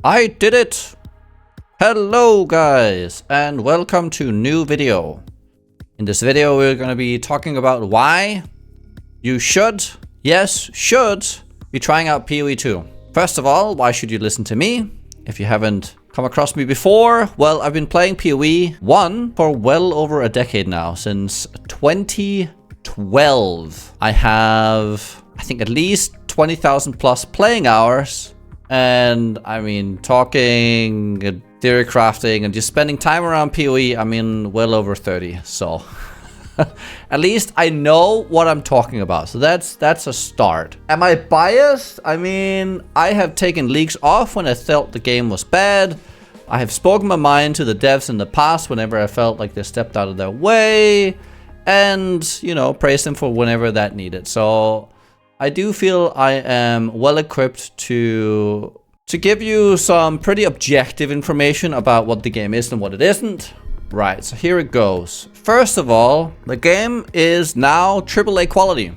I did it! Hello guys, and welcome to a new video. In this video we're gonna be talking about why you should, yes, should be trying out PoE 2. First of all, why should you listen to me? If you haven't come across me before, well, I've been playing PoE 1 for well over a decade now, since 2012. I have, I think, at least 20,000 plus playing hours. And I mean, talking, theory crafting, and just spending time around PoE, I mean, well over 30. So at least I know what I'm talking about. So that's a start. Am I biased? I mean, I have taken leaks off when I felt the game was bad. I have spoken my mind to the devs in the past whenever I felt like they stepped out of their way. And, you know, praised them for whenever that needed. So I do feel I am well equipped to give you some pretty objective information about what the game is and what it isn't. Right, so here it goes. First of all, the game is now AAA quality.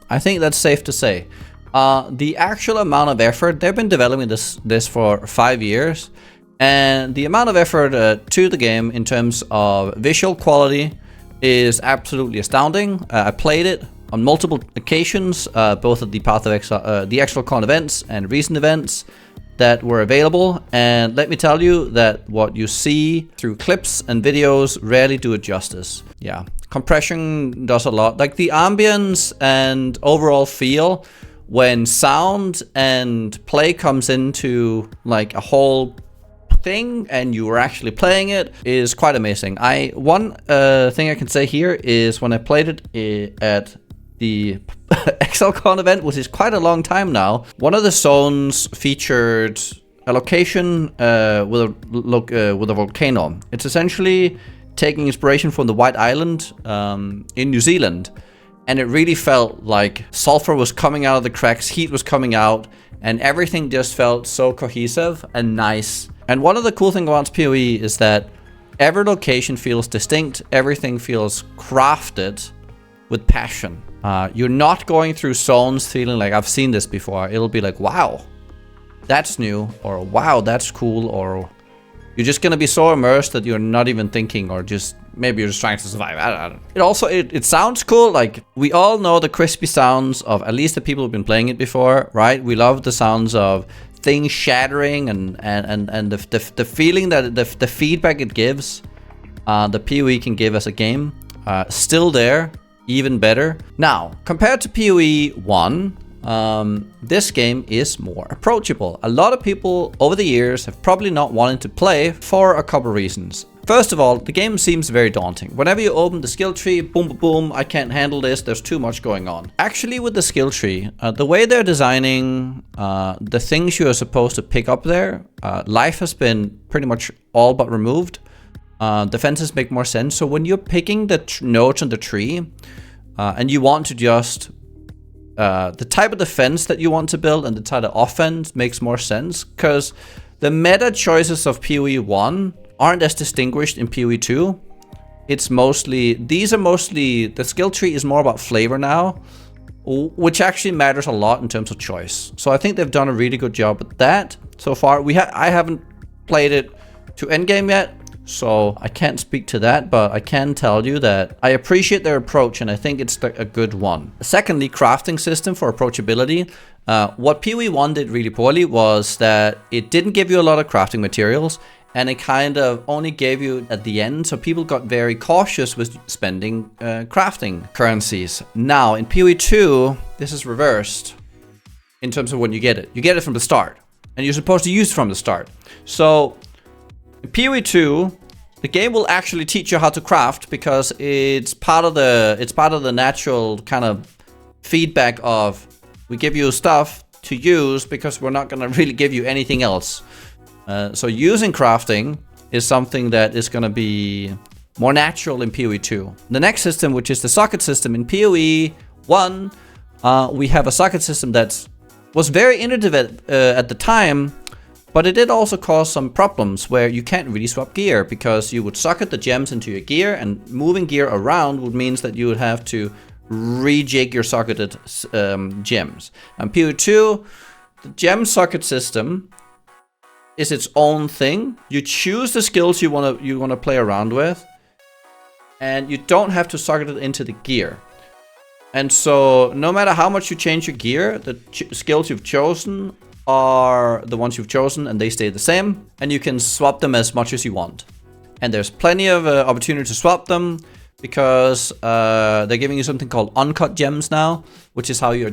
I think that's safe to say. The actual amount of effort, they've been developing this for 5 years. And the amount of effort to the game in terms of visual quality is absolutely astounding. I played it on multiple occasions, both at the Path of Exile, the actual con events and recent events that were available. And let me tell you that what you see through clips and videos rarely do it justice. Yeah, compression does a lot. Like the ambience and overall feel when sound and play comes into like a whole thing and you were actually playing it is quite amazing. One thing I can say here is when I played it at the ExileCon event, which is quite a long time now, one of the zones featured a location with a volcano. It's essentially taking inspiration from the White Island in New Zealand, and it really felt like sulfur was coming out of the cracks, heat was coming out, and everything just felt so cohesive and nice. And one of the cool things about PoE is that every location feels distinct, everything feels crafted with passion. You're not going through zones feeling like I've seen this before. It'll be like, wow, that's new, or wow, that's cool, or you're just gonna be so immersed that you're not even thinking, or just maybe you're just trying to survive. I don't know. It also it sounds cool. Like we all know the crispy sounds of at least the people who've been playing it before, right? We love the sounds of things shattering and the feeling that the feedback it gives, the PoE can give as a game, still there. Even better. Now, compared to PoE 1, this game is more approachable. A lot of people over the years have probably not wanted to play for a couple reasons. First of all, the game seems very daunting. Whenever you open the skill tree, boom, boom, boom, I can't handle this, there's too much going on. Actually, with the skill tree, the way they're designing the things you are supposed to pick up there, life has been pretty much all but removed. Defenses make more sense. So when you're picking the nodes on the tree and you want to just the type of defense that you want to build and the type of offense makes more sense, because the meta choices of PoE 1 aren't as distinguished in PoE 2. It's mostly, the skill tree is more about flavor now, which actually matters a lot in terms of choice. So I think they've done a really good job with that so far. I haven't played it to endgame yet, so I can't speak to that, but I can tell you that I appreciate their approach and I think it's a good one. Secondly, crafting system for approachability. What PoE 1 did really poorly was that it didn't give you a lot of crafting materials, and it kind of only gave you at the end, so people got very cautious with spending crafting currencies. Now, in PoE 2, this is reversed in terms of when you get it. You get it from the start, and you're supposed to use it from the start. So in PoE 2, the game will actually teach you how to craft, because it's part of the natural kind of feedback of we give you stuff to use because we're not going to really give you anything else. So using crafting is something that is going to be more natural in PoE 2. The next system, which is the socket system, in PoE 1, we have a socket system that was very innovative at the time, but it did also cause some problems where you can't really swap gear, because you would socket the gems into your gear, and moving gear around would mean that you would have to rejig your socketed gems. And PoE 2, the gem socket system is its own thing. You choose the skills you wanna play around with, and you don't have to socket it into the gear. And so no matter how much you change your gear, the skills you've chosen are the ones you've chosen, and they stay the same, and you can swap them as much as you want. And there's plenty of opportunity to swap them, because they're giving you something called uncut gems now, which is how you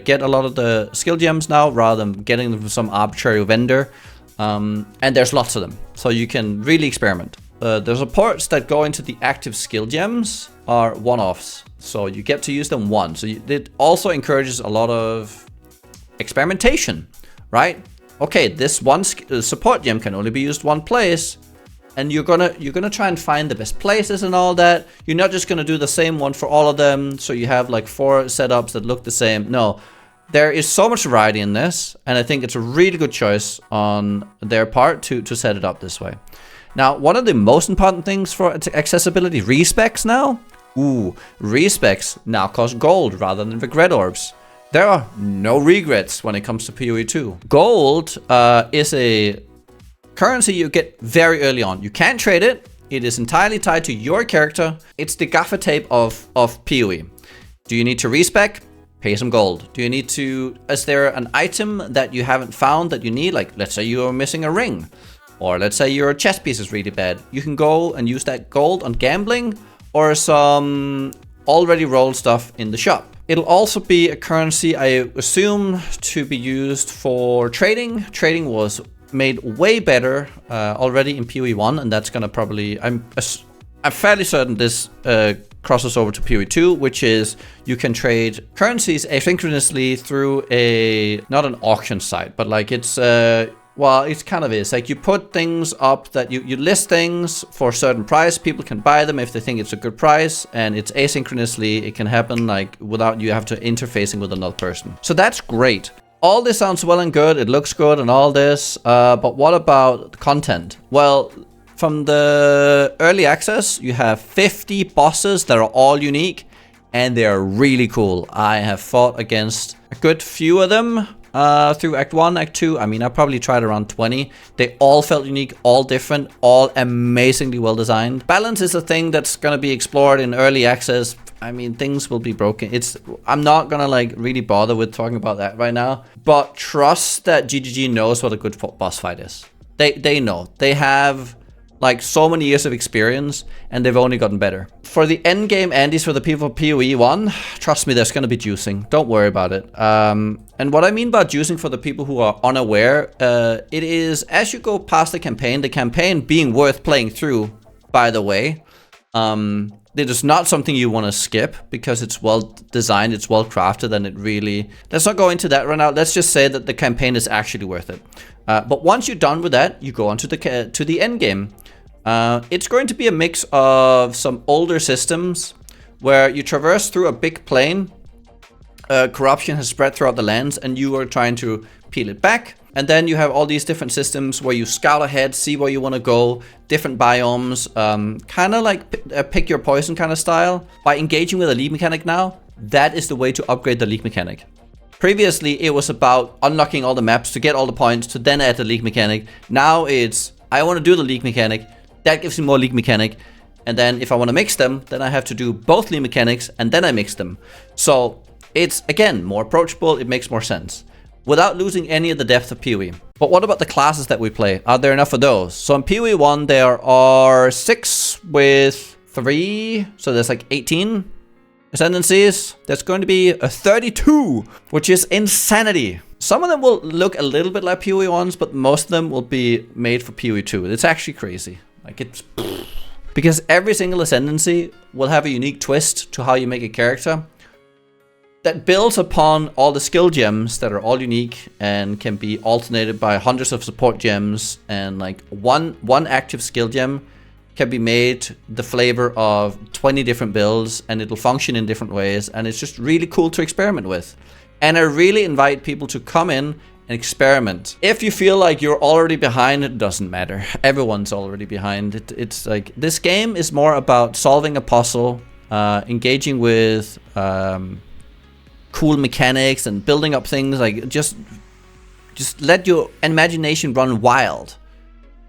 get a lot of the skill gems now, rather than getting them from some arbitrary vendor. And there's lots of them, so you can really experiment. The supports that go into the active skill gems are one-offs, so you get to use them once. So it also encourages a lot of experimentation, right? Okay, this one support gem can only be used one place, and you're gonna try and find the best places and all that. You're not just gonna do the same one for all of them, so you have like 4 setups that look the same. No, there is so much variety in this, and I think it's a really good choice on their part to set it up this way. Now, one of the most important things for accessibility, respecs now. Ooh, respecs now cost gold rather than regret orbs. There are no regrets when it comes to PoE 2. Gold is a currency you get very early on. You can't trade it. It is entirely tied to your character. It's the gaffer tape of PoE. Do you need to respec? Pay some gold. Do you need to... Is there an item that you haven't found that you need? Like, let's say you're missing a ring. Or let's say your chest piece is really bad. You can go and use that gold on gambling or some already rolled stuff in the shop. It'll also be a currency, I assume, to be used for trading. Trading was made way better already in PoE 1, and that's gonna probably... I'm fairly certain this crosses over to PoE 2, which is you can trade currencies asynchronously through not an auction site, but like it's... well, it kind of is. Like you put things up that you list things for a certain price. People can buy them if they think it's a good price, and it's asynchronously. It can happen like without you have to interfacing with another person. So that's great. All this sounds well and good. It looks good and all this. But what about the content? Well, from the early access, you have 50 bosses that are all unique, and they're really cool. I have fought against a good few of them. Through Act 1, Act 2, I mean, I probably tried around 20. They all felt unique, all different, all amazingly well designed. Balance is a thing that's gonna be explored in early access. I mean, things will be broken. I'm not gonna like really bother with talking about that right now, but trust that GGG knows what a good boss fight is. They know. They have like so many years of experience, and they've only gotten better. For the endgame Andes, for the people of PoE 1, trust me, there's gonna be juicing. Don't worry about it. And what I mean by juicing for the people who are unaware, it is as you go past the campaign being worth playing through, by the way. It is not something you want to skip because it's well designed, it's well crafted, and it really... Let's not go into that right now. Let's just say that the campaign is actually worth it. But once you're done with that, you go on to the end game. It's going to be a mix of some older systems where you traverse through a big plain. Corruption has spread throughout the lands, and you are trying to peel it back. And then you have all these different systems where you scout ahead, see where you want to go, different biomes, kind of like pick your poison kind of style. By engaging with a league mechanic now, that is the way to upgrade the league mechanic. Previously, it was about unlocking all the maps to get all the points to then add the league mechanic. Now it's, I want to do the league mechanic, that gives me more league mechanic. And then if I want to mix them, then I have to do both league mechanics and then I mix them. So it's, again, more approachable, it makes more sense, without losing any of the depth of PoE. But what about the classes that we play? Are there enough of those? So in PoE 1, there are 6 with 3, so there's like 18 ascendancies. There's going to be a 32, which is insanity. Some of them will look a little bit like PoE 1s, but most of them will be made for PoE 2. It's actually crazy. Like it's... Because every single ascendancy will have a unique twist to how you make a character that builds upon all the skill gems that are all unique and can be alternated by hundreds of support gems, and like one active skill gem can be made the flavor of 20 different builds, and it'll function in different ways, and it's just really cool to experiment with. And I really invite people to come in and experiment. If you feel like you're already behind, it doesn't matter. Everyone's already behind. It's like this game is more about solving a puzzle, engaging with cool mechanics and building up things. Like just let your imagination run wild.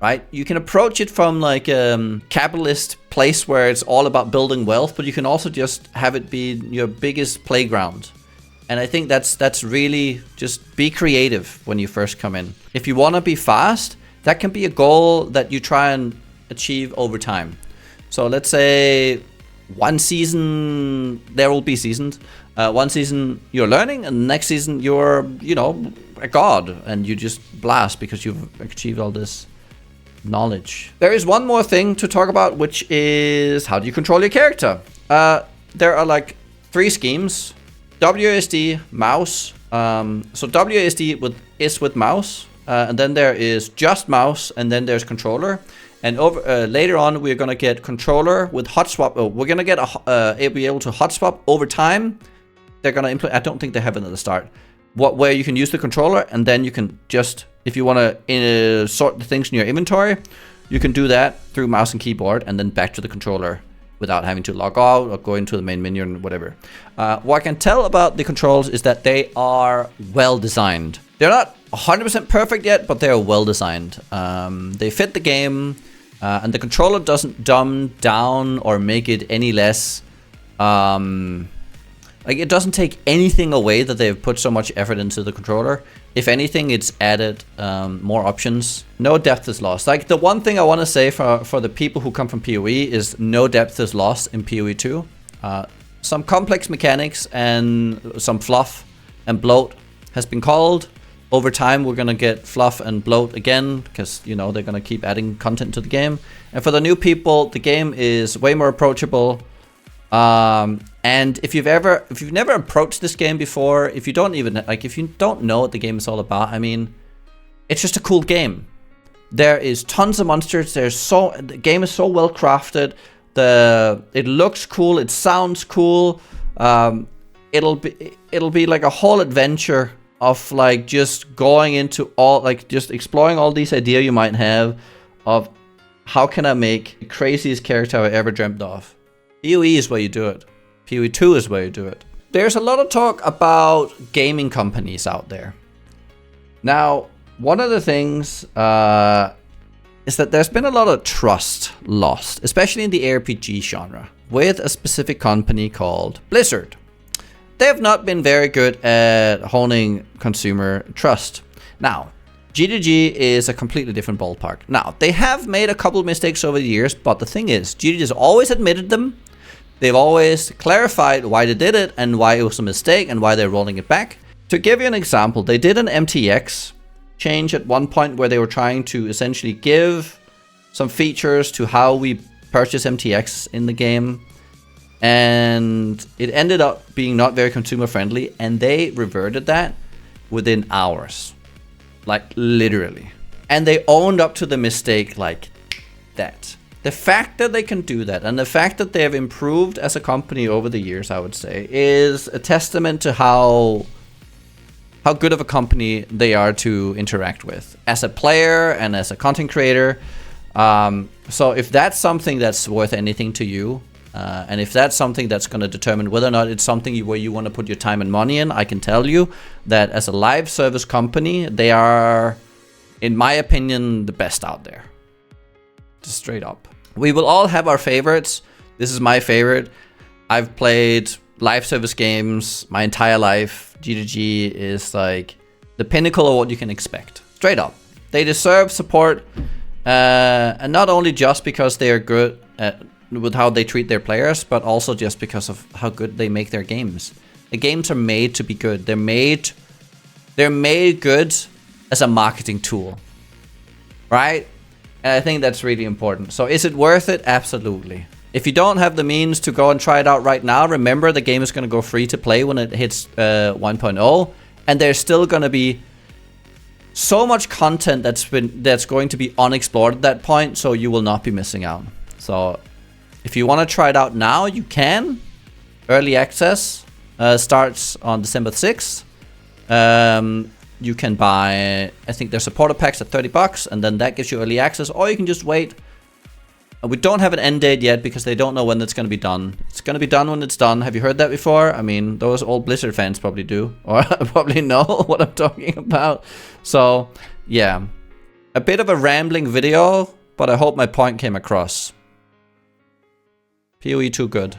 right? You can approach it from like a capitalist place where it's all about building wealth, but you can also just have it be your biggest playground. And I think that's really just be creative when you first come in. If you want to be fast, that can be a goal that you try and achieve over time. So let's say one season, there will be seasons. One season you're learning, and the next season you're, you know, a god, and you just blast because you've achieved all this knowledge. There is one more thing to talk about, which is how do you control your character? There are like 3 schemes. WASD, mouse. So WASD is with mouse, and then there is just mouse, and then there's controller. And over later on, we're gonna get controller with hot swap. We're gonna get be able to hot swap over time. They're gonna implement. I don't think they have it at the start. Where you can use the controller, and then you can just, if you want to sort the things in your inventory, you can do that through mouse and keyboard, and then back to the controller without having to log out or go into the main menu and whatever. What I can tell about the controls is that they are well designed. They're not 100% perfect yet, but they're well designed. They fit the game, and the controller doesn't dumb down or make it any less. Like, it doesn't take anything away that they've put so much effort into the controller. If anything, it's added more options. No depth is lost. Like, the one thing I want to say for the people who come from PoE is no depth is lost in PoE 2. Some complex mechanics and some fluff and bloat has been called. Over time, we're going to get fluff and bloat again, because, you know, they're going to keep adding content to the game. And for the new people, the game is way more approachable. And if you've never approached this game before, if you don't know what the game is all about, I mean, it's just a cool game. There is tons of monsters. The game is so well crafted. It looks cool. It sounds cool. It'll be like a whole adventure of like just going into all, like just exploring all these ideas you might have of how can I make the craziest character I've ever dreamt of. PoE is where you do it. PoE 2 is where you do it. There's a lot of talk about gaming companies out there. Now, one of the things is that there's been a lot of trust lost, especially in the RPG genre, with a specific company called Blizzard. They have not been very good at honing consumer trust. Now, GDG is a completely different ballpark. Now, they have made a couple of mistakes over the years, but the thing is, GDG has always admitted them. They've always clarified why they did it and why it was a mistake and why they're rolling it back. To give you an example, they did an MTX change at one point where they were trying to essentially give some features to how we purchase MTX in the game. And it ended up being not very consumer friendly, and they reverted that within hours. Like, literally. And they owned up to the mistake like that. The fact that they can do that, and the fact that they have improved as a company over the years, I would say, is a testament to how good of a company they are to interact with as a player and as a content creator. So if that's something that's worth anything to you, and if that's something that's going to determine whether or not it's something where you want to put your time and money in, I can tell you that as a live service company, they are, in my opinion, the best out there. Just straight up. We will all have our favorites. This is my favorite. I've played live service games my entire life. GDG is like the pinnacle of what you can expect. Straight up. They deserve support. And not only just because they are good with how they treat their players, but also just because of how good they make their games. The games are made to be good. They're made good as a marketing tool, right? And I think that's really important. So is it worth it? Absolutely. If you don't have the means to go and try it out right now, remember the game is going to go free to play when it hits 1.0, and there's still going to be so much content that's going to be unexplored at that point, so you will not be missing out. So if you want to try it out now, you can. Early access starts on December 6th. You can buy, I think there's supporter packs at $30, and then that gives you early access, or you can just wait. We don't have an end date yet because they don't know when it's going to be done. It's going to be done when it's done. Have you heard that before? I mean, those old Blizzard fans probably do, or probably know what I'm talking about. So, yeah. A bit of a rambling video, but I hope my point came across. PoE too good.